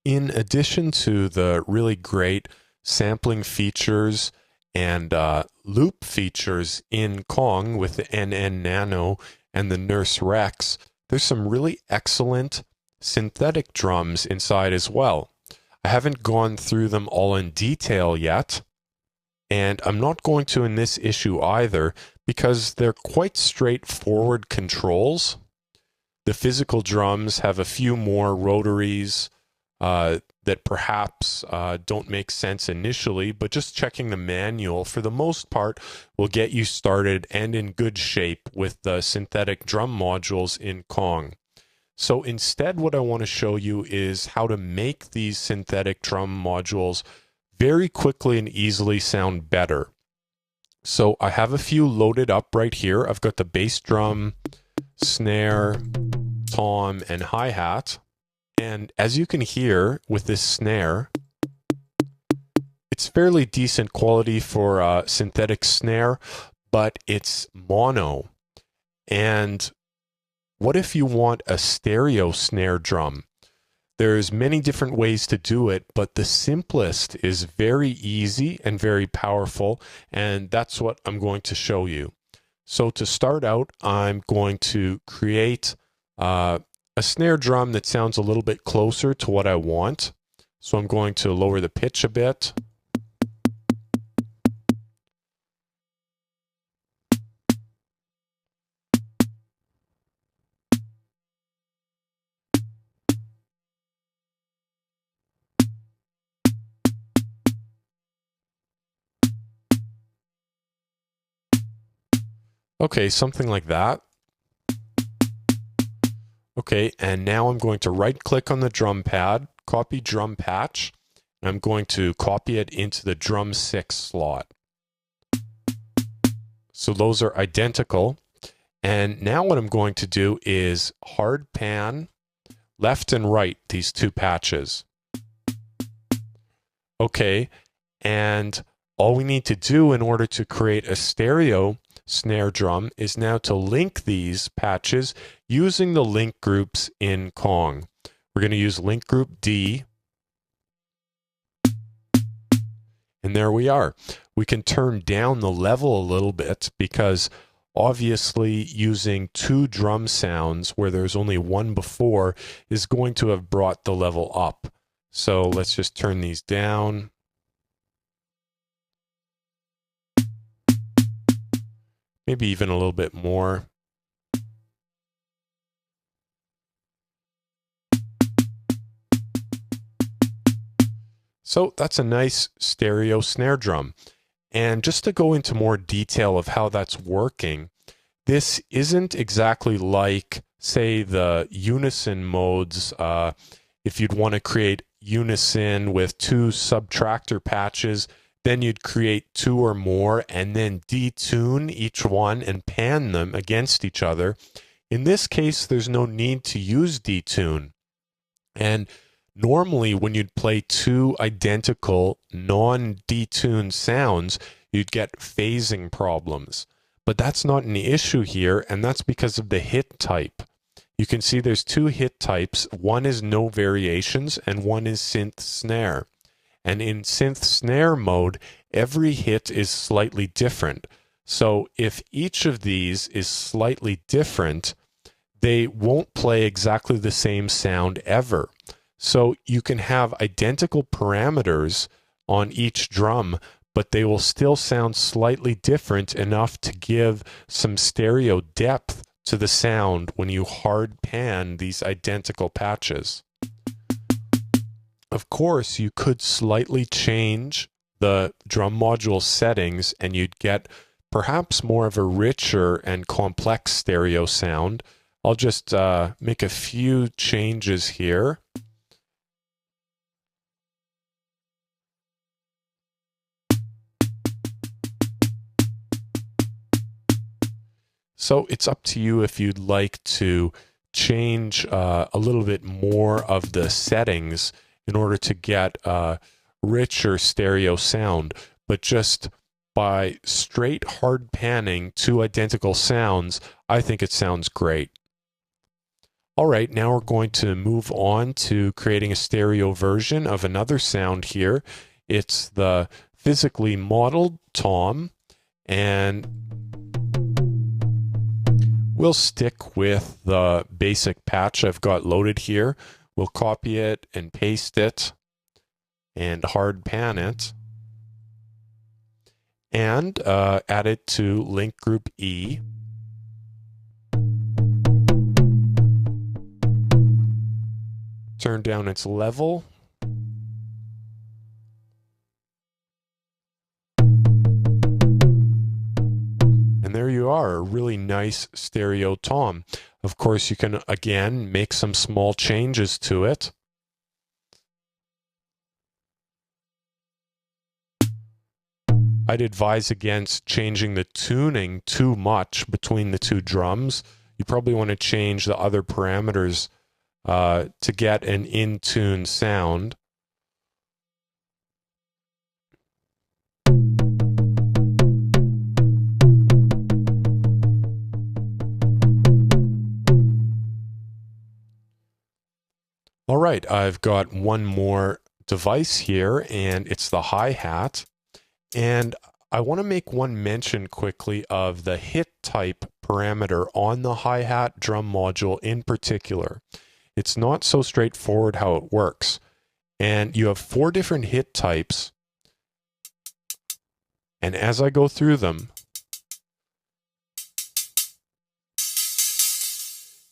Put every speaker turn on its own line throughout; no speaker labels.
In addition to the really great sampling features and loop features in Kong with the NN Nano and the Nurse Rex, there's some really excellent synthetic drums inside as well. I haven't gone through them all in detail yet, and I'm not going to in this issue either because they're quite straightforward controls. The physical drums have a few more rotaries that perhaps don't make sense initially, but just checking the manual for the most part will get you started and in good shape with the synthetic drum modules in Kong. So instead, what I want to show you is how to make these synthetic drum modules very quickly and easily sound better. So I have a few loaded up right here. I've got the bass drum, snare, tom, and hi-hat. And as you can hear with this snare, it's fairly decent quality for a synthetic snare, but it's mono. And what if you want a stereo snare drum? There's many different ways to do it, but the simplest is very easy and very powerful, and that's what I'm going to show you. So to start out, I'm going to create a snare drum that sounds a little bit closer to what I want. So I'm going to lower the pitch a bit. Okay, something like that. Okay, and now I'm going to right click on the drum pad, copy drum patch, and I'm going to copy it into the drum 6 slot. So those are identical. And now what I'm going to do is hard pan left and right these two patches. Okay, and all we need to do in order to create a stereo snare drum is now to link these patches using the link groups in Kong. We're going to use link group D, and there we are. We can turn down the level a little bit because obviously using two drum sounds where there's only one before is going to have brought the level up. So let's just turn these down. Maybe even a little bit more. So that's a nice stereo snare drum. And just to go into more detail of how that's working, this isn't exactly like, say, the unison modes. If you'd want to create unison with two subtractor patches, then you'd create two or more and then detune each one and pan them against each other. In this case, there's no need to use detune. And normally when you'd play two identical non-detuned sounds, you'd get phasing problems. But that's not an issue here, and that's because of the hit type. You can see there's two hit types. One is no variations and one is synth snare. And in synth snare mode, every hit is slightly different. So if each of these is slightly different, they won't play exactly the same sound ever. So you can have identical parameters on each drum, but they will still sound slightly different enough to give some stereo depth to the sound when you hard pan these identical patches. Of course, you could slightly change the drum module settings and you'd get perhaps more of a richer and complex stereo sound. I'll just make a few changes here. So it's up to you if you'd like to change a little bit more of the settings in order to get a richer stereo sound. But just by straight hard panning two identical sounds, I think it sounds great. All right, now we're going to move on to creating a stereo version of another sound here. It's the physically modeled tom, and we'll stick with the basic patch I've got loaded here. We'll copy it and paste it and hard pan it and add it to link group E. Turn down its level. And there you are, a really nice stereo tom. Of course, you can, again, make some small changes to it. I'd advise against changing the tuning too much between the two drums. You probably want to change the other parameters to get an in-tune sound. All right, I've got one more device here, and it's the hi-hat. And I want to make one mention quickly of the hit type parameter on the hi-hat drum module in particular. It's not so straightforward how it works. And you have 4 different hit types. And as I go through them,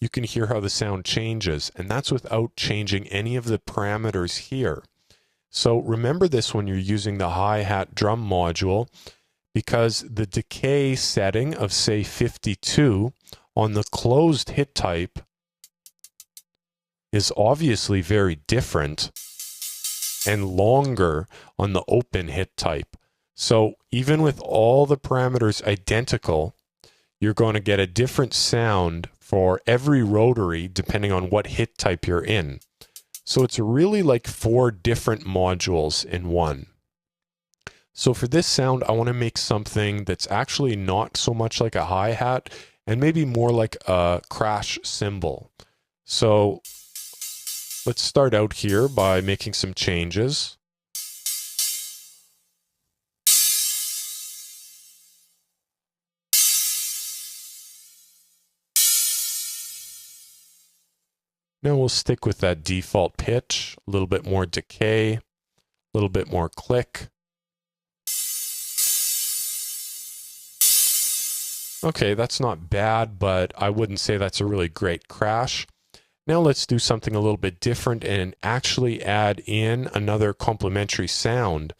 you can hear how the sound changes. And that's without changing any of the parameters here. So remember this when you're using the hi-hat drum module, because the decay setting of, say, 52 on the closed hit type is obviously very different and longer on the open hit type. So even with all the parameters identical, you're going to get a different sound for every rotary depending on what hit type you're in. So it's really like 4 different modules in one. So for this sound, I want to make something that's actually not so much like a hi-hat and maybe more like a crash cymbal. So let's start out here by making some changes. Now we'll stick with that default pitch, a little bit more decay, a little bit more click. Okay, that's not bad, but I wouldn't say that's a really great crash. Now let's do something a little bit different and actually add in another complementary sound.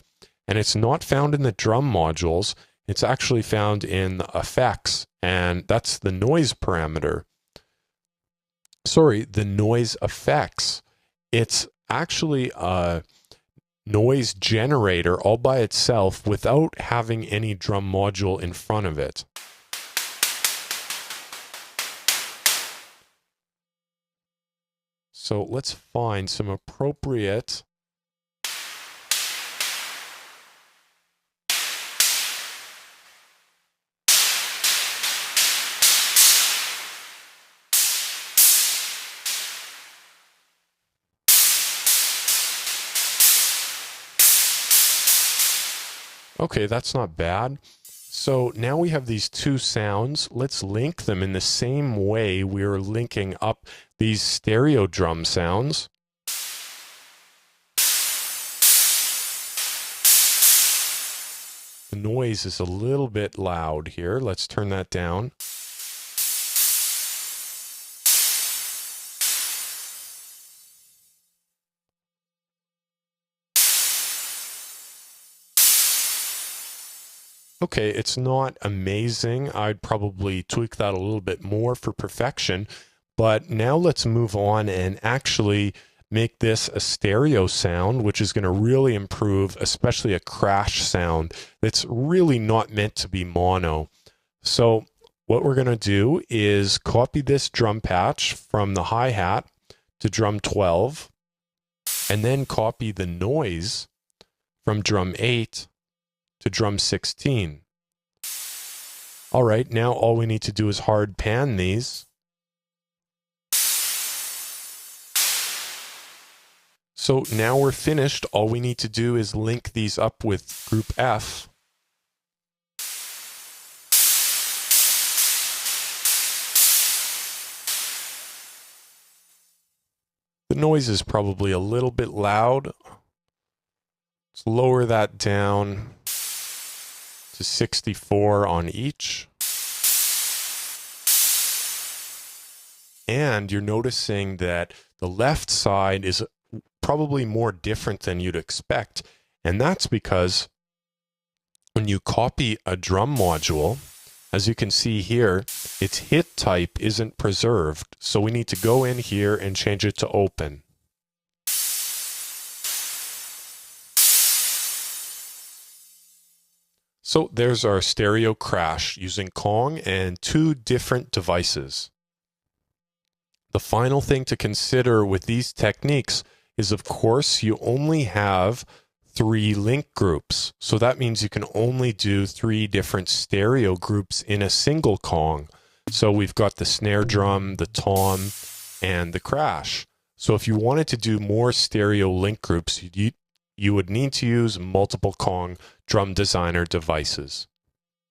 And it's not found in the drum modules, it's actually found in the effects, and that's the noise parameter. Sorry, the noise effects. It's actually a noise generator all by itself without having any drum module in front of it. So let's find some appropriate Okay, that's not bad. So now we have these 2 sounds. Let's link them in the same way we're linking up these stereo drum sounds. The noise is a little bit loud here. Let's turn that down. Okay, it's not amazing. I'd probably tweak that a little bit more for perfection. But now let's move on and actually make this a stereo sound, which is going to really improve, especially a crash sound that's really not meant to be mono. So what we're going to do is copy this drum patch from the hi-hat to drum 12, and then copy the noise from drum 8 to drum 16. All right, now all we need to do is hard pan these. So now we're finished. All we need to do is link these up with group F. The noise is probably a little bit loud. Let's lower that down to 64 on each. And you're noticing that the left side is probably more different than you'd expect. And that's because when you copy a drum module, as you can see here, its hit type isn't preserved. So we need to go in here and change it to open. So there's our stereo crash using Kong and 2 different devices. The final thing to consider with these techniques is, of course, you only have 3 link groups. So that means you can only do 3 different stereo groups in a single Kong. So we've got the snare drum, the tom, and the crash. So if you wanted to do more stereo link groups, you would need to use multiple Kong drum designer devices.